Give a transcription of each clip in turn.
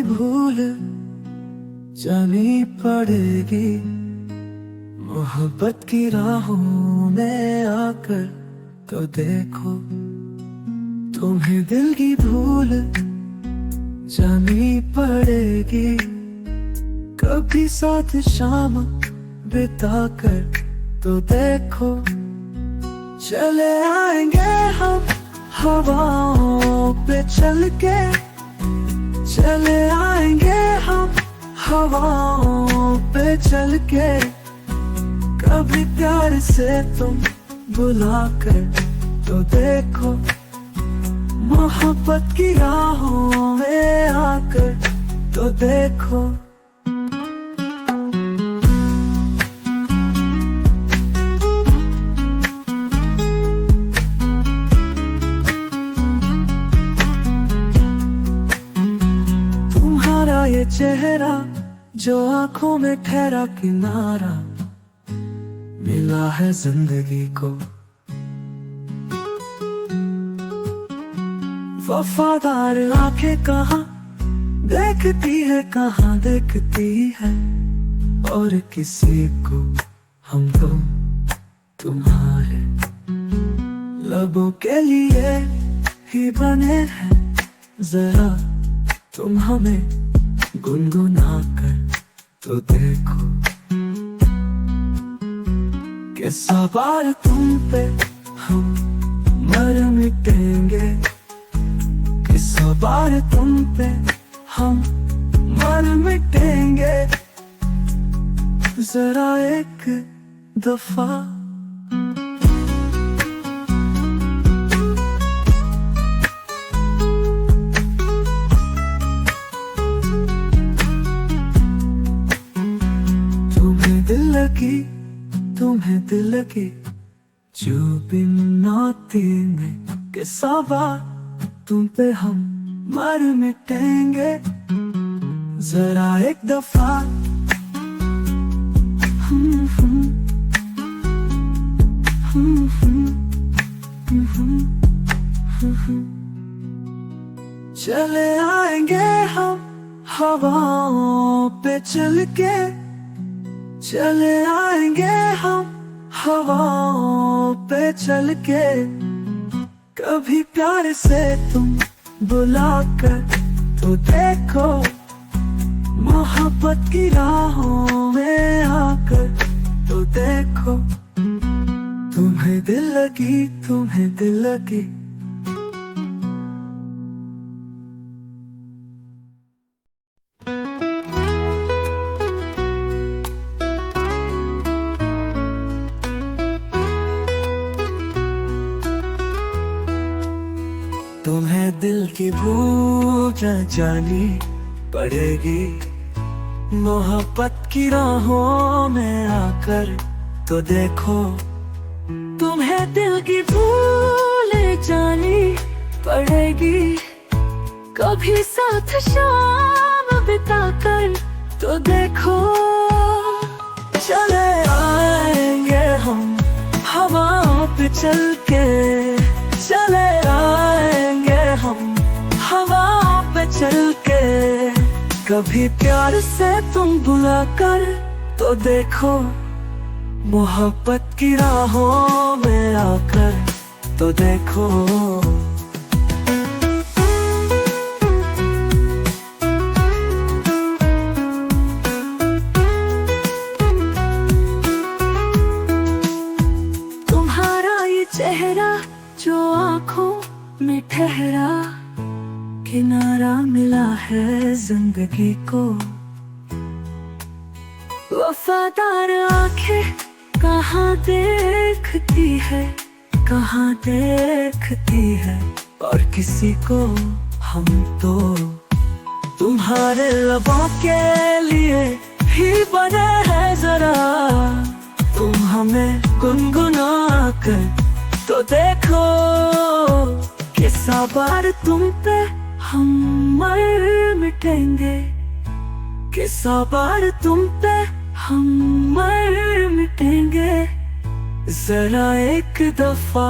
भूल जानी पड़ेगी। मोहब्बत की राहों में आकर तो देखो, तुम्हें दिल की भूल जानी पड़ेगी। कभी साथ शाम बिताकर तो देखो, चले आएंगे हम हवाओं पे चल के, चले आएंगे हम हवाओं पे चल के। कभी प्यार से तुम बुलाकर तो देखो, मोहब्बत की राहों में आकर तो देखो। तुम्हारा ये चेहरा जो आंखों में ठहरा किनारा मिला है जिंदगी को। वफादार आंखें कहाँ देखती है, कहाँ देखती है, और किसी को हम तो तुम्हारे लबों के लिए ही बने हैं। जरा तुम हमें गुनगुना कर तो देखो, कि सवार तुम पे हम मर मिटेंगे, कि सवार तुम पे हम मर मिटेंगे। जरा एक दफा तुम्हें दिल लगी जो बिनाती में, के सवार तुम पे हम मर मिटेंगे। जरा एक दफा चले आएंगे हम हवाओं पे चल के, चले आएंगे हम हवाओं पे चल के। कभी प्यार से तुम बुलाकर तो देखो, मोहब्बत की राहों में आकर तो देखो। तुम्हें दिल लगी, तुम्हें दिल लगी। तुम्हें दिल की भूल जानी पड़ेगी। मोहब्बत की राहों में आकर तो देखो, तुम्हें दिल की भूल जानी पड़ेगी। कभी साथ शाम बिताकर तो देखो, चले आएंगे हम हवाओं पे चल के, चले आएंगे हम हवाओं पे चल के। कभी प्यार से तुम बुलाकर तो देखो, मोहब्बत की राहों में आकर तो देखो। तुम्हारा ये चेहरा जो आंखों में ठहरा किनारा मिला है जिंदगी को। वफादार आंखें कहाँ देखती है, कहाँ देखती है, और किसी को हम तो तुम्हारे लबों के लिए ही बने हैं। जरा तुम हमें गुनगुना कर तो देखो, कि सवार तुम पे हम मर मिटेंगे, कि सवार तुम पे हम मर मिटेंगे। जरा एक दफा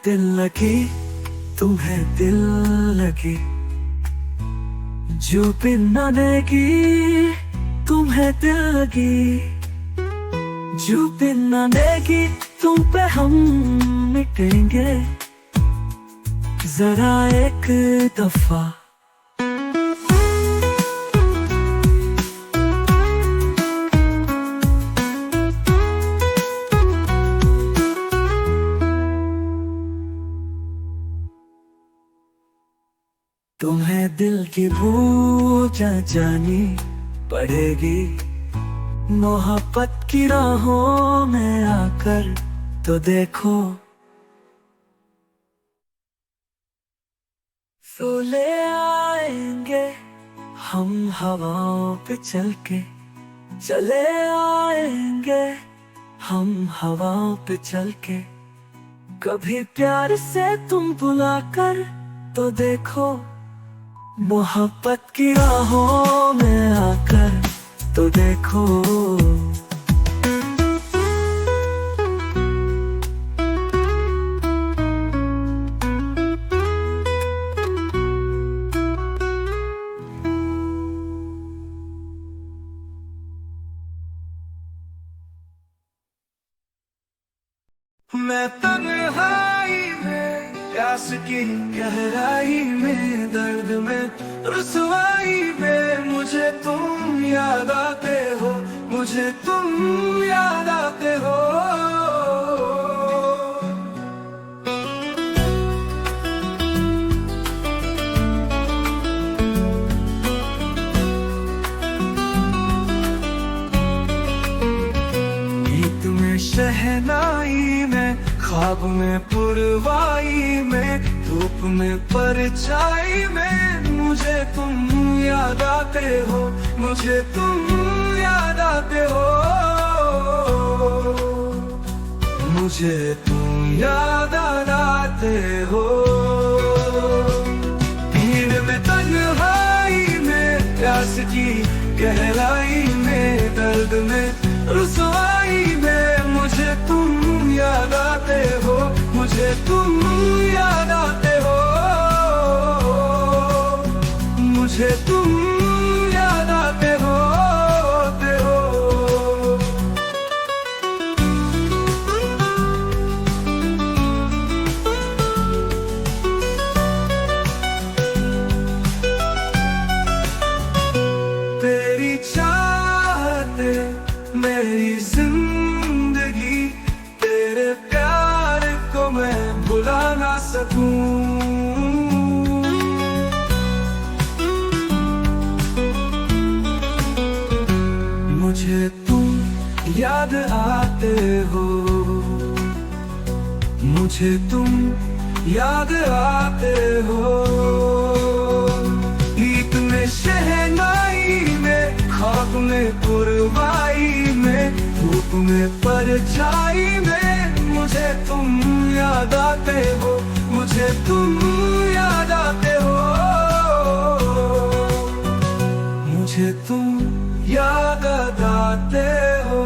दिल लगी, तुम्हें दिल लगी, जो भी न देगी तुम्हें दिल लगी, जो भी न देगी तुम पे हम मिटेंगे जरा एक दफा। तुम्हें दिल की पूजा जानी पड़ेगी, मोहब्बत की राहों में आकर तो देखो। तो ले आएंगे हम हवाओं पे चल के, चले आएंगे हम हवाओं पे चल के, कभी प्यार से तुम बुलाकर तो देखो, मोहब्बत की राहों में आकर तो देखो। मैं तन्हाई में, प्यास की गहराई में, दर्द में, रुसवाई में, मुझे तुम याद आते हो, मुझे तुम याद आते हो। गीत में, शहनाई में, ख्वाब में, पुरवाई में, धूप में, परछाई में, मुझे तुम याद आते हो, मुझे तुम याद आते हो, मुझे तुम याद आते हो। भीड़ में, तन्हाई में, प्यास की गहराई में, दर्द में, रुसवाई में, मुझे तुम याद आते हो, मुझे तुम याद आते हो, मुझे तुम याद आते हो, आते हो। तेरी चाहते मेरी जिंदगी, तेरे प्यार को मैं भुला ना सकूं। मुझे तुम याद आते हो, मुझे तुम याद आते हो। गीत में, शहनाई में, ख्वाब में, पुरवाई में, धूप में, परछाई में, मुझे तुम याद आते हो, मुझे तुम याद आते हो, मुझे तुम याद आते हो।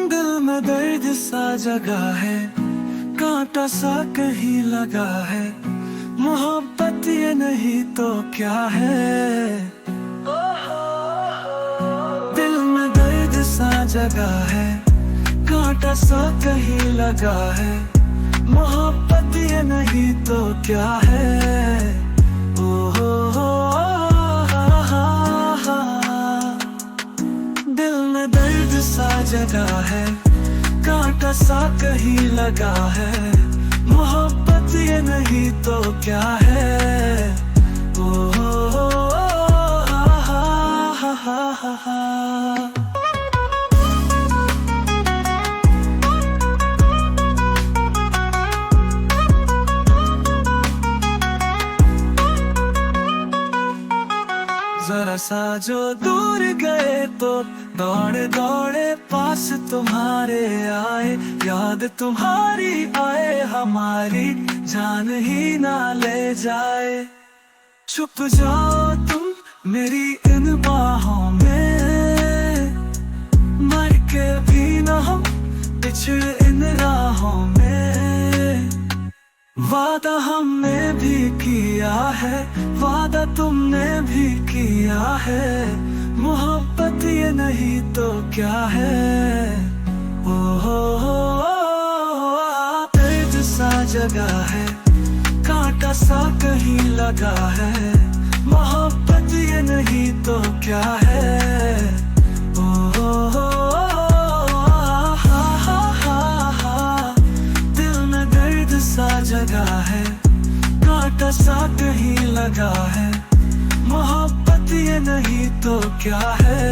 दिल में दर्द सा जगा है, कांटा सा कहीं लगा है, मोहब्बत ये नहीं तो क्या है। दिल में दर्द सा जगा है, कांटा सा कहीं लगा है, मोहब्बत ये नहीं तो क्या है। ओ दिल में दर्द सा जगा है, कांटा सा कहीं लगा है, मोहब्बत ये नहीं तो क्या है। ओ जरा सा जो दूर गया गए तो दौड़े दौड़े पास तुम्हारे आए, याद तुम्हारी आए हमारी जान ही ना ले जाए। छुप जाओ तुम मेरी इन बाहों में, मर के भी न हम पिछड़े इन राहों में। वादा हमने भी किया है, वादा तुमने भी किया है, मोहब्बत ये नहीं तो क्या है। ओ हो दर्द सा जगा है, कांटा सा कहीं लगा है, मोहब्बत ये नहीं तो क्या है। ओ दिल में दर्द सा जगा है, कांटा सा कहीं लगा है, मोहब्बत ये नहीं तो क्या है।